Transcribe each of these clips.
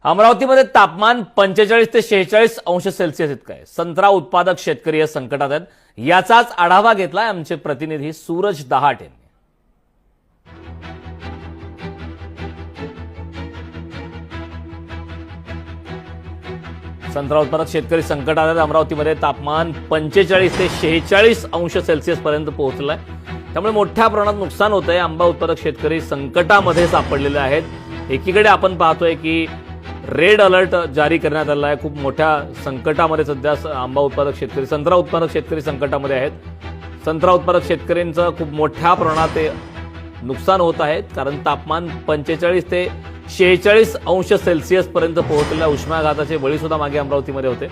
अमरावतीमध्ये तापमान 45 ते 46 अंश सेल्सिअस इतकं आहे। संत्रा उत्पादक शेतकरी या संकटात आहेत। याचाच आढावा घेतलाय आमचे प्रतिनिधी सूरज दहाट यांनी। संत्रा उत्पादक शेतकरी संकटात आहेत। अमरावतीमध्ये तापमान 45 ते 46 अंश सेल्सिअस पर्यंत पोहोचलंय। त्यामुळे मोठ्या प्रमाणात नुकसान होतंय। आंबा उत्पादक शेतकरी संकटामध्ये सापडलेले आहेत। एकीकडे आपण पाहतोय की रेड अलर्ट जारी करण्यात आला आहे। खूप मोठ्या संकटामध्ये सध्या आंबा उत्पादक शेतकरी, संत्रा उत्पादक शेतकरी संकटामध्ये आहेत। संत्रा उत्पादक शेतकऱ्यांचं खूप मोठ्या प्रमाणात नुकसान होत आहे, कारण तापमान 45 ते 46 अंश सेल्सिअस पर्यंत पोहोचलेल्या उष्माघाताचे बळी सुद्धा मागे अमरावतीमध्ये होते।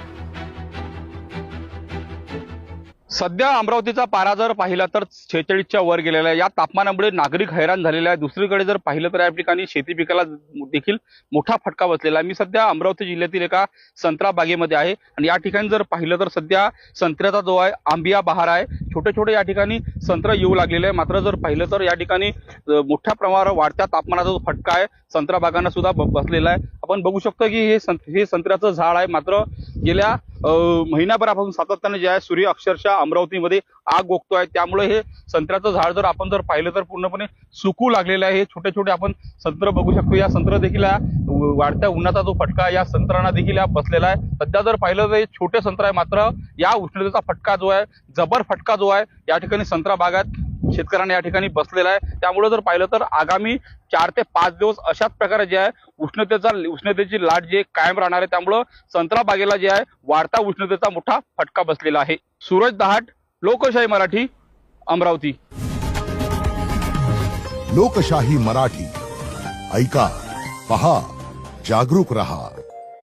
सध्या अमरावतीचा पारा जर पाहिला तर 46च्या वर गेलेला आहे। या तापमानामुळे नागरिक हैराण झालेले आहे। दुसरीकडे जर पाहिलं तर या ठिकाणी शेती पिकाला देखील मोठा फटका बसलेला आहे। मी सध्या अमरावती जिल्ह्यातील एका संत्रा बागेमध्ये आहे आणि या ठिकाणी जर पाहिलं तर सध्या संत्र्याचा जो आहे आंबिया बहार आहे। छोटे छोटे या ठिकाणी संत्र येऊ लागलेले आहे। मात्र जर पाहिलं तर या ठिकाणी मोठ्या प्रमाणावर वाढत्या तापमानाचा जो फटका आहे संत्रा बागांना सुद्धा बसलेला आहे। आपण बघू शकतो की हे संत्र्याचं झाड आहे। मात्र गेल्या महिनाभरापासून सातत्याने जे आहे सूर्य अक्षरशः अमरावतीमध्ये आग ओकतोय। त्यामुळे हे संत्र्याचं झाड जर आपण जर पाहिलं तर पूर्णपणे सुकू लागलेलं आहे। हे छोटे छोटे आपण संत्र बघू शकतो। या संत्र देखील वाढत्या उन्हाचा जो फटका या संत्रांना देखील बसलेला आहे। सध्या जर पाहिलं तर हे छोटे संत्र आहे, मात्र या उष्णतेचा फटका जो आहे, जबर फटका जो आहे या ठिकाणी संत्रा बागात शेतकऱ्यांना या ठिकाणी बसलेला आहे। त्यामुळे जर पाहिलं तर आगामी 4 ते 5 दिवस अशाच प्रकारे जे आहे उष्णतेची लाट जे कायम राहणार आहे। त्यामुळे संत्रा बागेला जे आहे वाढता उष्णतेचा मोठा फटका बसलेला आहे। सूरज दहाट, लोकशाही मराठी, अमरावती। लोकशाही मराठी ऐका, पहा, जागरूक रहा।